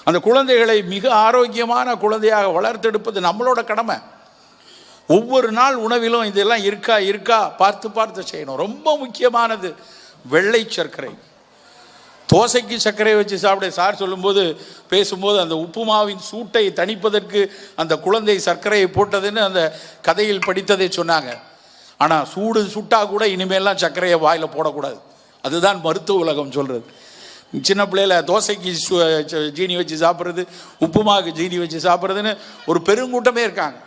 அந்த குழந்தைகளை மிக ஆரோக்கியமான குழந்தையாக வளர்த்தெடுப்பது நம்மளோட கடமை. ஒவ்வொரு நாள் உணவிலும் இதெல்லாம் இருக்கா பார்த்து பார்த்து செய்யணும். ரொம்ப முக்கியமானது வெள்ளை சர்க்கரை. தோசைக்கு சர்க்கரை வச்சு சாப்பிட சார் சொல்லும்போது பேசும்போது அந்த உப்புமாவின் சூட்டை தணிப்பதற்கு அந்த குழந்தை சர்க்கரையை போட்டதுன்னு அந்த கதையில் படித்ததை சொன்னாங்க. ஆனால் சுட்டால் கூட இனிமேலாம் சர்க்கரையை வாயில் போடக்கூடாது. அதுதான் மருத்துவ உலகம் சொல்கிறது. சின்ன பிள்ளையில தோசைக்கு ஜீனி வச்சு சாப்பிட்றது, உப்புமாவுக்கு ஜீனி வச்சு சாப்பிட்றதுன்னு ஒரு பெருங்கூட்டமே இருக்காங்க.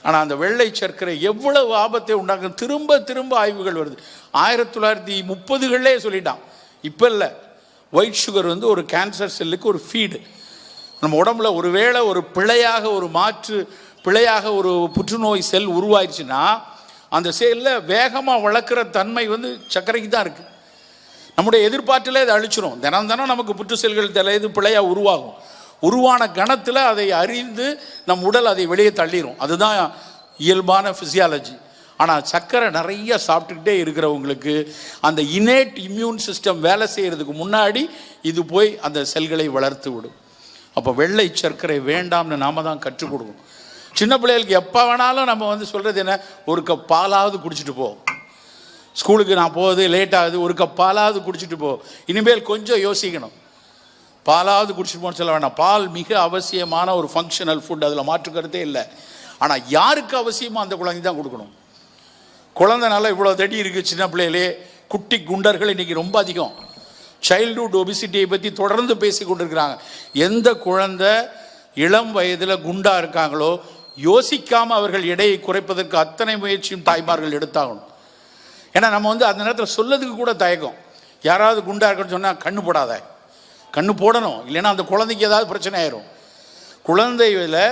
ஆனால் அந்த வெள்ளை சர்க்கரை எவ்வளவு ஆபத்தை உண்டாக்கும் திரும்ப திரும்ப ஆய்வுகள் வருது. 1930களே சொல்லிட்டான். இப்போ இல்லை. ஒயிட் சுகர் ஒரு கேன்சர் செல்லுக்கு ஒரு ஃபீடு. நம்ம உடம்புல ஒருவேளை ஒரு பிழையாக ஒரு புற்றுநோய் செல் உருவாயிடுச்சுன்னா அந்த செல்லில் வேகமாக வளர்க்குற தன்மை சர்க்கரைக்கு தான் இருக்குது. நம்முடைய எதிர்பார்ட்டில் அதை அழிச்சிடும். தினம் நமக்கு புற்று செல்கள் இது பிழையாக உருவாகும். உருவான கணத்தில் அதை அறிந்து நம் உடல் அதை வெளியே தள்ளிடும். அதுதான் இயல்பான ஃபிசியாலஜி. ஆனால் சர்க்கரை நிறைய சாப்பிட்டுக்கிட்டே இருக்கிறவங்களுக்கு அந்த இன்னேட் இம்யூன் சிஸ்டம் வேலை செய்கிறதுக்கு முன்னாடி இது போய் அந்த செல்களை வளர்த்து விடும். அப்போ வெள்ளை சர்க்கரை வேண்டாம்னு நாம் தான் கற்றுக் கொடுக்கணும். சின்ன பிள்ளைகளுக்கு எப்போ வேணாலும் நம்ம சொல்கிறது என்ன, ஒரு கப் பாலாவது குடிச்சிட்டு போ, ஸ்கூலுக்கு நான் போகுது லேட் ஆகுது, ஒரு கப் பாலாவது குடிச்சிட்டு போ. இனிமேல் கொஞ்சம் யோசிக்கணும். பாலாவது குடிச்சிட்டு போன்னு சொல்ல வேண்டாம். பால் மிக அவசியமான ஒரு ஃபங்க்ஷனல் ஃபுட், அதில் மாற்றுக்கிறதே இல்லை. ஆனால் யாருக்கு அவசியமோ அந்த குழந்தை தான் கொடுக்கணும். குழந்தைனால இவ்வளோ தடி இருக்குது சின்ன பிள்ளையிலே. குட்டி குண்டர்கள் இன்றைக்கி ரொம்ப அதிகம். சைல்டுஹுட் ஒபிசிட்டியை பற்றி தொடர்ந்து பேசி கொண்டிருக்கிறாங்க. எந்த குழந்தை இளம் வயதில் குண்டாக இருக்காங்களோ யோசிக்காமல் அவர்கள் எடையை குறைப்பதற்கு அத்தனை முயற்சியும் தாய்மார்கள் எடுத்தாகணும். ஏன்னா நம்ம அந்த நேரத்தில் சொல்லதுக்கு கூட தயக்கம். யாராவது குண்டாக இருக்குன்னு சொன்னால் கண்ணு போடாத, கண்ணு போடணும், இல்லைன்னா அந்த குழந்தைக்கு ஏதாவது பிரச்சனை ஆயிரும். குழந்தையில்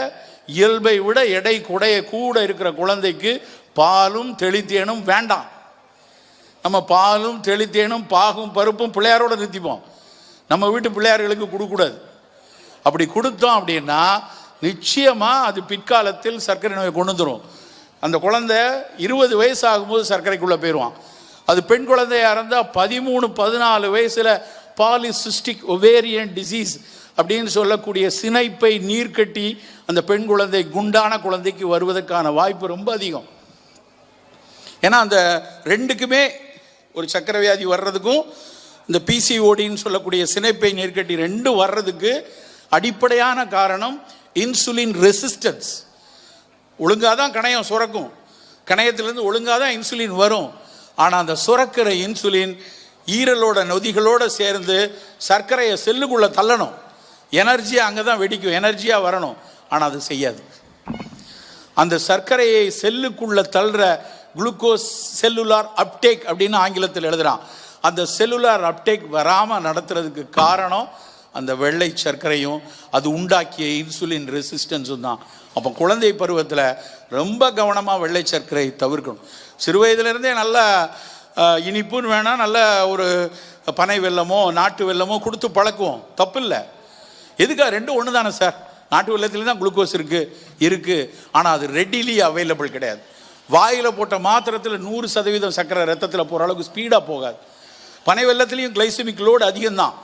இயல்பை விட எடை கூட இருக்கிற குழந்தைக்கு பாலும் தெளித்தேனும் வேண்டாம். நம்ம பாலும் தெளித்தேனும் பாகும் பருப்பும் பிள்ளையாரோட நிறுத்திப்போம். நம்ம வீட்டு பிள்ளையார்களுக்கு கொடுக்கக்கூடாது. அப்படி கொடுத்தோம் அப்படின்னா நிச்சயமாக அது பிற்காலத்தில் சர்க்கரை நோயை கொண்டு வந்துடும். அந்த குழந்தை 20 வயசு ஆகும்போது சர்க்கரைக்குள்ளே போயிடுவான். அது பெண் குழந்தையாக இருந்தால் 13-14 வயசில் பாலிசிஸ்டிக் ஒவேரியன் டிசீஸ் அப்படின்னு சொல்லக்கூடிய சினைப்பை நீர்க்கட்டி அந்த பெண் குழந்தை குண்டான குழந்தைக்கு வருவதற்கான வாய்ப்பு ரொம்ப அதிகம். ஏன்னா அந்த ரெண்டுக்குமே ஒரு சர்க்கரை வியாதி வர்றதுக்கும் இந்த பிசிஓடின்னு சொல்லக்கூடிய சினைப்பை நீர்க்கட்டி ரெண்டும் வர்றதுக்கு அடிப்படையான காரணம் இன்சுலின் ரெசிஸ்டன்ஸ். ஒழுங்காக தான் கணையம் சுரக்கும், கணையத்திலேருந்து ஒழுங்காக தான் இன்சுலின் வரும். ஆனால் அந்த சுரக்கிற இன்சுலின் ஈரலோட நொதிகளோடு சேர்ந்து சர்க்கரையை செல்லுக்குள்ளே தள்ளணும். எனர்ஜியாக அங்கே தான் வெடிக்கும், எனர்ஜியாக வரணும். ஆனால் அது செய்யாது. அந்த சர்க்கரையை செல்லுக்குள்ளே தள்ளுற குளுக்கோஸ் செல்லுலார் அப்டேக் அப்படின்னு ஆங்கிலத்தில் எழுதுகிறான். அந்த செல்லுலார் அப்டேக் வராமல் நடத்துறதுக்கு காரணம் அந்த வெள்ளை சர்க்கரையும் அது உண்டாக்கிய இன்சுலின் ரெசிஸ்டன்ஸும் தான். அப்போ குழந்தை பருவத்தில் ரொம்ப கவனமாக வெள்ளை சர்க்கரை தவிர்க்கணும். சிறு வயதிலிருந்தே நல்ல இனிப்புன்னு வேணால் நல்ல ஒரு பனை வெல்லமோ நாட்டு வெல்லமோ கொடுத்து பழக்குவோம், தப்பு இல்லை. எதுக்காக? ரெண்டும் ஒன்று தானே சார். நாட்டு வெல்லத்துலேயும் தான் குளுக்கோஸ் இருக்குது. ஆனால் அது ரெடிலி அவைலபிள் கிடையாது. வாயில் போட்ட மாத்திரத்தில் 100% சர்க்கரை ரத்தத்தில் போகிற அளவுக்கு ஸ்பீடாக போகாது. பனை வெல்லத்துலேயும் கிளைசமிக் லோடு அதிகம்தான்,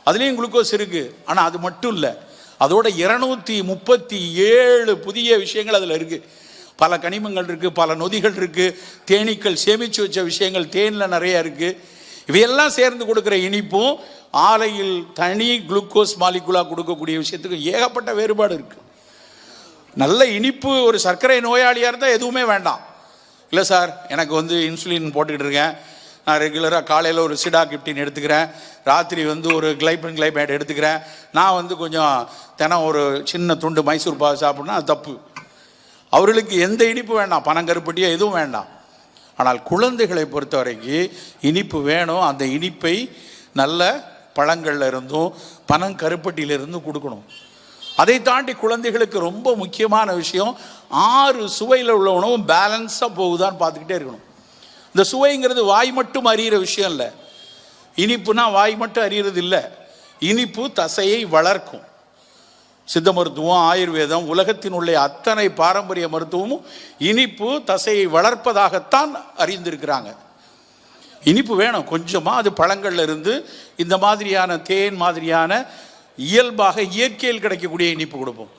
அதுலேயும் குளுக்கோஸ் இருக்குது. ஆனால் அது மட்டும் இல்லை, அதோட 237 புதிய விஷயங்கள் அதில் இருக்குது. பல கனிமங்கள் இருக்குது, பல நொதிகள் இருக்குது, தேனீக்கள் சேமித்து வச்ச விஷயங்கள் தேனில் நிறையா இருக்குது. இவையெல்லாம் சேர்ந்து கொடுக்குற இனிப்பும் ஆலையில் தனி குளுக்கோஸ் மாலிகுலாக கொடுக்கக்கூடிய விஷயத்துக்கு ஏகப்பட்ட வேறுபாடு இருக்குது. நல்ல இனிப்பு ஒரு சர்க்கரை நோயாளியாக இருந்தால் எதுவுமே வேண்டாம். இல்லை சார், எனக்கு இன்சுலின் போட்டுக்கிட்டு இருக்கேன், நான் ரெகுலராக காலையில் ஒரு சிடாகிப்டின் எடுத்துக்கிறேன், ராத்திரி ஒரு கிளைபேட் எடுத்துக்கிறேன், நான் கொஞ்சம் தினம் ஒரு சின்ன துண்டு மைசூர் பாகு சாப்பிட்னா அது தப்பு. அவர்களுக்கு எந்த இனிப்பு வேண்டாம், பனங்கருப்பட்டியோ எதுவும் வேண்டாம். ஆனால் குழந்தைகளை பொறுத்த வரைக்கும் இனிப்பு வேணும். அந்த இனிப்பை நல்ல பழங்களில் இருந்தும் பனங்கருப்பட்டியிலிருந்தும் கொடுக்கணும். அதை தாண்டி குழந்தைகளுக்கு ரொம்ப முக்கியமான விஷயம் 6 சுவையில் உள்ள உணவும் பேலன்ஸாக போகுதான்னு பார்த்துக்கிட்டே இருக்கணும். இந்த சுவைங்கிறது வாய் மட்டும் அறிகிற விஷயம் இல்லை. இனிப்புனா வாய் மட்டும் அறிகிறது இல்லை. இனிப்பு தசையை வளர்க்கும். சித்த மருத்துவம், ஆயுர்வேதம், உலகத்தினுடைய அத்தனை பாரம்பரிய மருத்துவமும் இனிப்பு தசையை வளர்ப்பதாகத்தான் அறிந்திருக்கிறாங்க. இனிப்பு வேணும் கொஞ்சமாக. அது பழங்கள்ல இருந்து இந்த மாதிரியான தேன் மாதிரியான இயல்பாக இயற்கையில் கிடைக்கக்கூடிய இனிப்பு கொடுப்போம்.